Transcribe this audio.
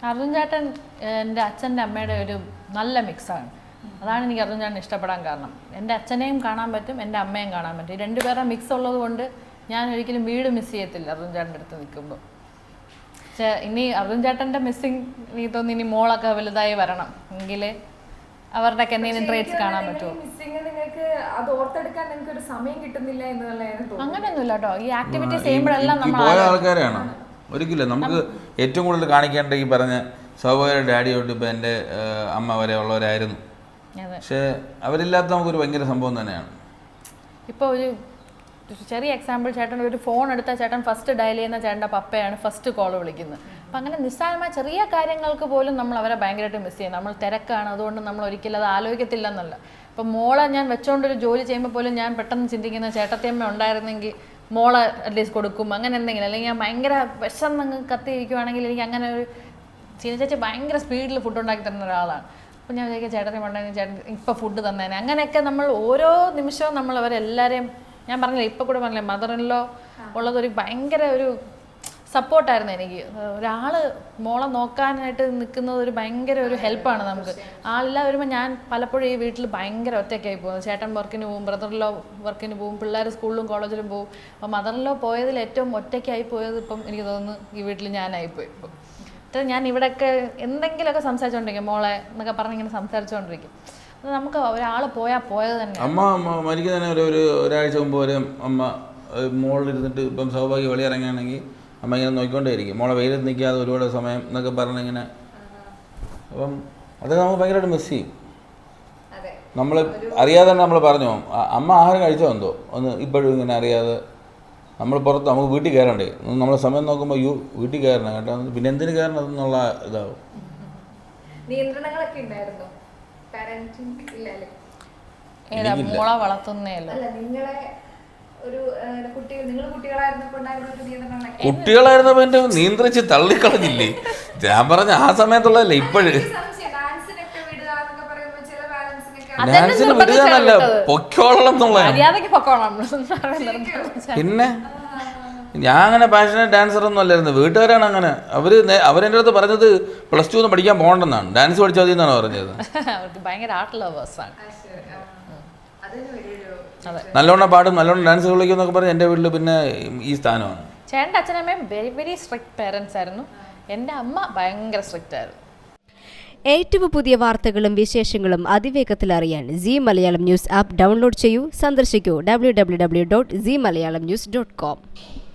അർജുൻ ചേട്ടൻ എൻ്റെ അച്ഛൻ്റെ അമ്മയുടെ ഒരു നല്ല മിക്സാണ്. അതാണ് എനിക്ക് അർജുൻ ചേട്ടൻ ഇഷ്ടപ്പെടാൻ കാരണം. എൻ്റെ അച്ഛനെയും കാണാൻ പറ്റും, എൻ്റെ അമ്മയും കാണാൻ പറ്റും. ഈ രണ്ടുപേരുടെ മിക്സ് ഉള്ളത് കൊണ്ട് ഞാൻ ഒരിക്കലും വീട് മിസ് ചെയ്യത്തില്ല അർജുൻ ചേട്ടൻ്റെ അടുത്ത് നിൽക്കുമ്പോൾ. പക്ഷേ ഇനി അർജുൻ ചേട്ടൻ്റെ മിസ്സിങ് എനിക്ക് തോന്നുന്നു ഇനി മോളൊക്കെ വലുതായി വരണം എങ്കിൽ അവരുടെയൊക്കെ എന്തെങ്കിലും ട്രേറ്റ്സ് കാണാൻ പറ്റുമോ. അങ്ങനെയൊന്നുമില്ല കേട്ടോ. ഈ ആക്ടിവിറ്റീസ് ചെയ്യുമ്പോഴെല്ലാം നമ്മൾ ആൾക്കാരാണ് ഒരിക്കലും നമുക്ക് ഏറ്റവും കൂടുതൽ കാണിക്കേണ്ട ഈ പറഞ്ഞ സ്വാഭാവിക ഡാഡിയോട്ട് ഇപ്പം എൻ്റെ അമ്മ വരെ ഉള്ളവരായിരുന്നു. പക്ഷേ അവരില്ലാത്ത നമുക്കൊരു ഭയങ്കര സംഭവം തന്നെയാണ്. ഇപ്പോൾ ഒരു ചെറിയ എക്സാമ്പിൾ, ചേട്ടൻ ഒരു ഫോൺ എടുത്താൽ ചേട്ടൻ ഫസ്റ്റ് ഡയൽ ചെയ്യുന്ന ചേട്ടൻ്റെ പപ്പയാണ് ഫസ്റ്റ് കോൾ വിളിക്കുന്നത്. അപ്പം അങ്ങനെ നിസ്സാരമായ ചെറിയ കാര്യങ്ങൾക്ക് പോലും നമ്മൾ അവരെ ഭയങ്കരമായിട്ട് മിസ് ചെയ്യും. നമ്മൾ തിരക്കാണ്, അതുകൊണ്ട് നമ്മൾ ഒരിക്കലും അത് ആലോചിക്കത്തില്ല എന്നല്ല. ഇപ്പം മോളെ ഞാൻ വെച്ചുകൊണ്ടൊരു ജോലി ചെയ്യുമ്പോൾ പോലും ഞാൻ പെട്ടെന്ന് ചിന്തിക്കുന്ന ചേട്ടത്തിയമ്മ ഉണ്ടായിരുന്നെങ്കിൽ മോളെ അറ്റ്ലീസ്റ്റ് കൊടുക്കും, അങ്ങനെ എന്തെങ്കിലും. അല്ലെങ്കിൽ ഞാൻ ഭയങ്കര വിശന്നങ്ങ് കത്തിയിരിക്കുവാണെങ്കിൽ എനിക്ക് അങ്ങനെ ഒരു ചേച്ചി ഭയങ്കര സ്പീഡിൽ ഫുഡ് ഉണ്ടാക്കി തരുന്ന ഒരാളാണ്. അപ്പോൾ ഞാൻ വിചാരിക്കുക ചേട്ടത്തി ഉണ്ടായിരുന്നു, ചേട്ടൻ ഇപ്പോൾ ഫുഡ് തന്നേനെ. അങ്ങനെയൊക്കെ നമ്മൾ ഓരോ നിമിഷവും നമ്മൾ അവരെല്ലാവരെയും, ഞാൻ പറഞ്ഞില്ല ഇപ്പോൾ കൂടെ പറഞ്ഞില്ലേ, മദർ ഇൻ ലോ ഉള്ളതൊരു ഭയങ്കര ഒരു സപ്പോർട്ടായിരുന്നു എനിക്ക്. ഒരാൾ മോളെ നോക്കാനായിട്ട് നിൽക്കുന്നത് ഒരു ഭയങ്കര ഒരു ഹെൽപ്പാണ് നമുക്ക്. ആളില്ലാതെ വരുമ്പോൾ ഞാൻ പലപ്പോഴും ഈ വീട്ടിൽ ഭയങ്കര ഒറ്റയ്ക്കായി പോകുന്നത്. ചേട്ടൻ വർക്കിന് പോകും, ബ്രദർ ഇൻ ലോ വർക്കിന് പോകും, പിള്ളേർ സ്കൂളിലും കോളേജിലും പോകും. അപ്പോൾ മദർ ഇൻ ലോ പോയതിൽ ഏറ്റവും ഒറ്റയ്ക്കായി പോയത് ഇപ്പം എനിക്ക് തോന്നുന്നു ഈ വീട്ടിൽ ഞാനായിപ്പോയി. ഇപ്പം ഞാൻ ഇവിടെയൊക്കെ എന്തെങ്കിലുമൊക്കെ സംസാരിച്ചുകൊണ്ടിരിക്കും, മോളെ എന്നൊക്കെ പറഞ്ഞിങ്ങനെ സംസാരിച്ചുകൊണ്ടിരിക്കും. അത് നമുക്ക് ഒരാൾ പോയത് തന്നെ. അമ്മ മരിക്കുന്നതിന് ഒരാഴ്ച മുമ്പ് വരെ അമ്മ മോളിലിരുന്നിട്ട് ഇപ്പം സൗഭാഗ്യ വെളിയിറങ്ങുകയാണെങ്കിൽ അമ്മ ഇങ്ങനെ നോക്കിക്കൊണ്ടേയിരിക്കും, മോളെ വെയിലത്ത് നിൽക്കാതെ ഒരുപാട് സമയം എന്നൊക്കെ പറഞ്ഞിങ്ങനെ. അപ്പം അതൊക്കെ നമ്മൾ ഭയങ്കരമായിട്ട് മിസ് ചെയ്യും. നമ്മൾ അറിയാതെ തന്നെ നമ്മൾ പറഞ്ഞു അമ്മ ആഹാരം കഴിച്ചോ എന്തോ ഒന്ന് ഇപ്പോഴും ഇങ്ങനെ അറിയാതെ നമ്മൾ പുറത്ത് നമുക്ക് വീട്ടിൽ കയറണ്ടേ, നമ്മൾ സമയം നോക്കുമ്പോൾ വീട്ടിൽ കയറണം കേട്ടോ, പിന്നെ എന്തിനു കയറണം എന്നുള്ള ഇതാവും. മോളെ വളർത്തുന്നേല്ലോ കുട്ടികളായിരുന്നപ്പോ എന്റെ നിയന്ത്രിച്ച് തള്ളിക്കളഞ്ഞില്ലേ. ഞാൻ പറഞ്ഞ ആ സമയത്തുള്ളതല്ലേ ഇപ്പോഴും. ഡാൻസിന് വിടുകയെന്നല്ല, പൊക്കോളം എന്നുള്ളതാണ്. പിന്നെ ഞാൻ അങ്ങനെ പാഷനേറ്റ് ഡാൻസർ ഒന്നും അല്ലായിരുന്നു. വീട്ടുകാരാണ് അങ്ങനെ. അവരെൻ്റെ അടുത്ത് പറഞ്ഞത് +2 ഒന്നും പഠിക്കാൻ പോകണ്ടെന്നാണ്, ഡാൻസ് പഠിച്ചാൽ മതി എന്നാണ് പറഞ്ഞത്. നല്ലോണം പാടും, നല്ലോണം ഡാൻസ് കളിക്കും എന്നൊക്കെ പറഞ്ഞ് എൻ്റെ വീട്ടിൽ പിന്നെ ഈ സ്ഥാനമാണ്. ചേട്ടൻ്റെ അച്ഛനമ്മയും വെരി വെരി സ്ട്രിക്റ്റ് പേരൻസ് ആയിരുന്നു. എൻ്റെ അമ്മ ഭയങ്കര സ്ട്രിക്റ്റ് ആയിരുന്നു. ഏറ്റവും പുതിയ വാർത്തകളും വിശേഷങ്ങളും അതിവേഗത്തിൽ അറിയാൻ Zee Malayalam news app download ചെയ്യൂ. സന്ദർശിക്കൂ www.zeemalayalamnews.com.